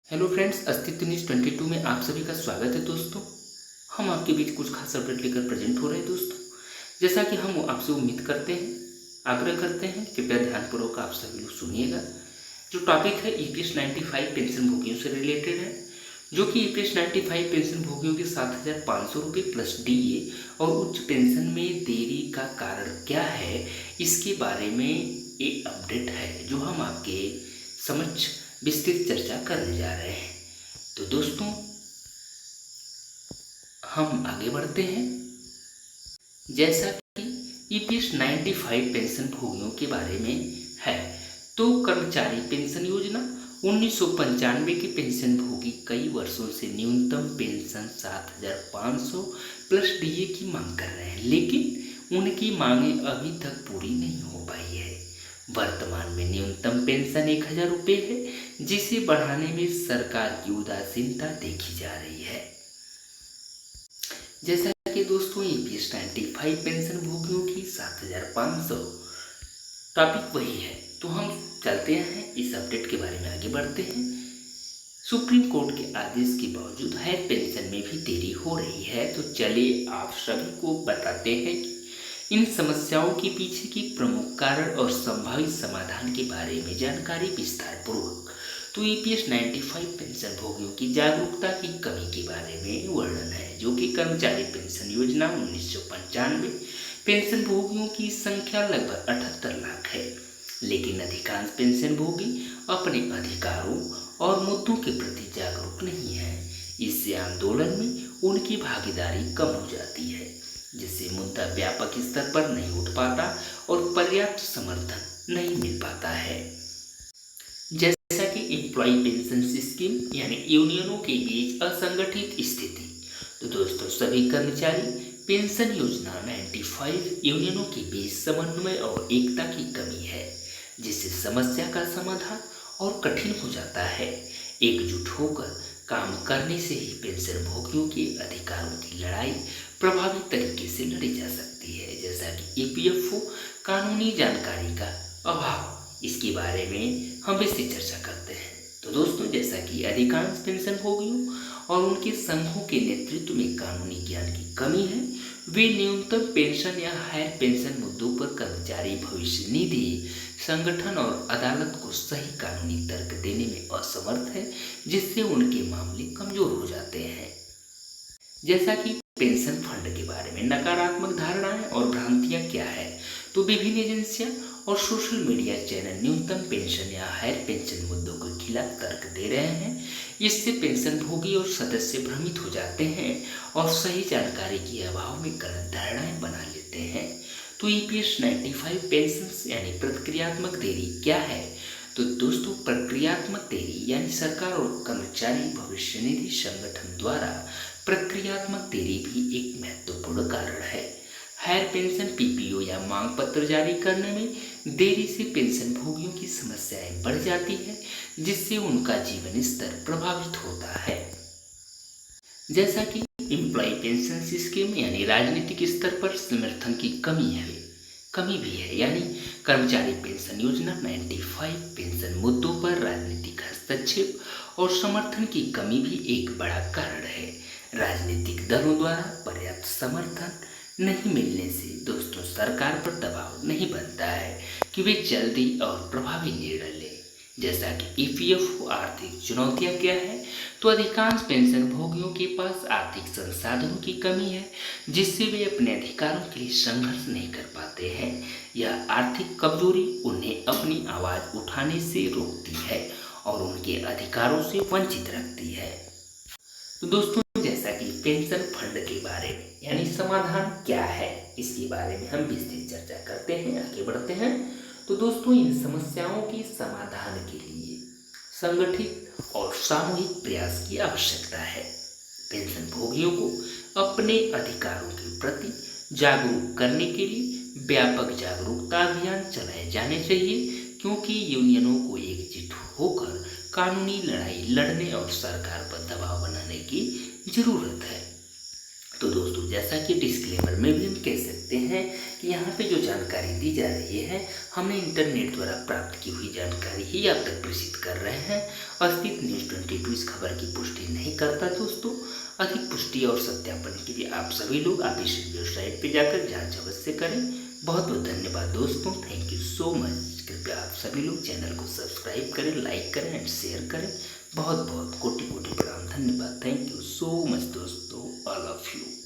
Hello friends, अस्तित्व news 22 में आप सभी का स्वागत है दोस्तों। हम आपके बीच कुछ खास अपडेट लेकर प्रेजेंट हो रहे हैं दोस्तों। जैसा कि हम आपसे उम्मीद करते हैं, आग्रह करते हैं, कृपया ध्यानपूर्वक आप सभी लोग सुनिएगा। जो टॉपिक है ईपीएस 95 पेंशन भोगियों से रिलेटेड है, जो कि ईपीएस 95 पेंशन भोगियों के 7,500 रुपये प्लस डीए और उच्च पेंशन में देरी का कारण क्या है, इसके बारे में एक अपडेट है जो हम आपके समक्ष विस्तृत चर्चा करने जा रहे हैं। तो दोस्तों, हम आगे बढ़ते हैं। जैसा कि ईपीएस 95 पेंशन भोगियों के बारे में है, तो कर्मचारी पेंशन योजना 1995 के पेंशन भोगी कई वर्षों से न्यूनतम पेंशन 7,500 प्लस डीए की मांग कर रहे हैं, लेकिन उनकी मांगें अभी तक पूरी नहीं हो पाई है। वर्तमान में न्यूनतम पेंशन 1,000 रुपये है, जिसे बढ़ाने में सरकार की उदासीनता देखी जा रही है। जैसा कि दोस्तों, ईपीएस 95 पेंशन भोगियों की 7,500 टॉपिक वही है। तो हम चलते हैं, इस अपडेट के बारे में आगे बढ़ते हैं। सुप्रीम कोर्ट के आदेश के बावजूद हायर पेंशन में भी देरी हो रही है। तो चलिए आप सभी को बताते हैं कि इन समस्याओं के पीछे की प्रमुख कारण और संभावित समाधान के बारे में जानकारी विस्तार पूर्वक। तो ईपीएस 95 पेंशन भोगियों की जागरूकता की कमी के बारे में वर्णन है, जो कि कर्मचारी पेंशन योजना 1995 पेंशन भोगियों की संख्या लगभग 78 लाख है, लेकिन अधिकांश पेंशन भोगी अपने अधिकारों और मुद्दों के प्रति जागरूक नहीं है। इससे आंदोलन में उनकी भागीदारी कम हो जाती है, जिससे मुद्दा व्यापक स्तर पर नहीं उठ पाता और पर्याप्त समर्थन नहीं मिल पाता है। जैसा कि एम्प्लॉय पेंशन स्कीम यानी यूनियनों के बीच असंगठित स्थिति। तो दोस्तों, सभी कर्मचारी पेंशन योजना 95 यूनियनों के बीच समन्वय और एकता की कमी है, जिससे समस्या का समाधान और कठिन हो जाता है। एकजुट होकर काम करने से ही पेंशन भोगियों के अधिकारों की लड़ाई प्रभावी तरीके से लड़ी जा सकती है। जैसा कि ईपीएफओ कानूनी जानकारी का अभाव, इसके बारे में हम इससे चर्चा करते हैं। तो दोस्तों, जैसा कि अधिकांश पेंशन भोगियों और उनके संघों के नेतृत्व में कानूनी ज्ञान की कमी है, वे न्यूनतम पेंशन या हायर पेंशन मुद्दों पर कर्मचारी भविष्य निधि संगठन और अदालत को सही कानूनी तर्क देने में असमर्थ है, जिससे उनके मामले कमजोर हो जाते हैं। जैसा कि पेंशन फंड के बारे में नकारात्मक धारणाएं और भ्रांतियां क्या है, तो विभिन्न एजेंसियां और सोशल मीडिया चैनल न्यूनतम पेंशन या हायर पेंशन मुद्दों के खिलाफ तर्क दे रहे हैं। इससे पेंशन भोगी और सदस्य भ्रमित हो जाते हैं और सही जानकारी के अभाव में गलत धारणाएं बना लेते हैं। तो ईपीएस 95 पेंशन यानी प्रक्रियात्मक देरी क्या है? तो दोस्तों, प्रक्रियात्मक देरी यानी सरकार और कर्मचारी भविष्य निधि संगठन द्वारा प्रक्रियात्मक देरी भी एक महत्वपूर्ण कारण है। हायर पेंशन पीपीओ या मांग पत्र जारी करने में देरी से पेंशन भोगियों की समस्याएं बढ़ जाती है, जिससे उनका जीवन स्तर प्रभावित होता है। जैसा कि एम्प्लॉय पेंशन स्कीम यानी राजनीतिक स्तर पर समर्थन की कमी भी है, यानी कर्मचारी पेंशन योजना 95 पेंशन मुद्दों पर राजनीतिक हस्तक्षेप और समर्थन की कमी भी एक बड़ा कारण है। राजनीतिक दलों द्वारा पर्याप्त समर्थन नहीं मिलने से दोस्तों, सरकार पर दबाव नहीं बनता है कि वे जल्दी और प्रभावी निर्णय लें। जैसा कि ईपीएफओ आर्थिक चुनौतियां क्या है, तो अधिकांश पेंशन भोगियों के पास आर्थिक संसाधनों की कमी है, जिससे वे अपने अधिकारों के लिए संघर्ष नहीं कर पाते हैं। यह आर्थिक कमजोरी उन्हें अपनी आवाज़ उठाने से रोकती है और उनके अधिकारों से वंचित रखती है। तो दोस्तों, जैसा कि पेंशन फंड के बारे में यानी समाधान क्या है, इसके बारे में हम विस्तृत चर्चा करते हैं, आगे बढ़ते हैं। तो दोस्तों, इन समस्याओं के समाधान के लिए संगठित और सामूहिक प्रयास की आवश्यकता है। पेंशन भोगियों को अपने अधिकारों के प्रति जागरूक करने के लिए व्यापक जागरूकता अभियान चलाए जाने चाहिए, क्योंकि यूनियनों को एकजुट होकर कानूनी लड़ाई लड़ने और सरकार पर दबाव बनाने की जरूरत है। तो दोस्तों, जैसा कि डिस्क्लेमर में भी हम कह सकते हैं कि यहाँ पे जो जानकारी दी जा रही है हमने इंटरनेट द्वारा प्राप्त की हुई जानकारी ही आप तक प्रेषित कर रहे हैं। अस्तित्व न्यूज़ 22 इस खबर की पुष्टि नहीं करता दोस्तों। अधिक पुष्टि और सत्यापन के लिए आप सभी लोग ऑफिशियल वेबसाइट पर जाकर जांच अवश्य करें। बहुत बहुत धन्यवाद दोस्तों, थैंक यू सो मच। कृपया आप सभी लोग चैनल को सब्सक्राइब करें, लाइक करें एंड शेयर करें। बहुत बहुत कोटि कोटि प्रणाम, धन्यवाद, थैंक यू सो मच दोस्तों, ऑल ऑफ यू।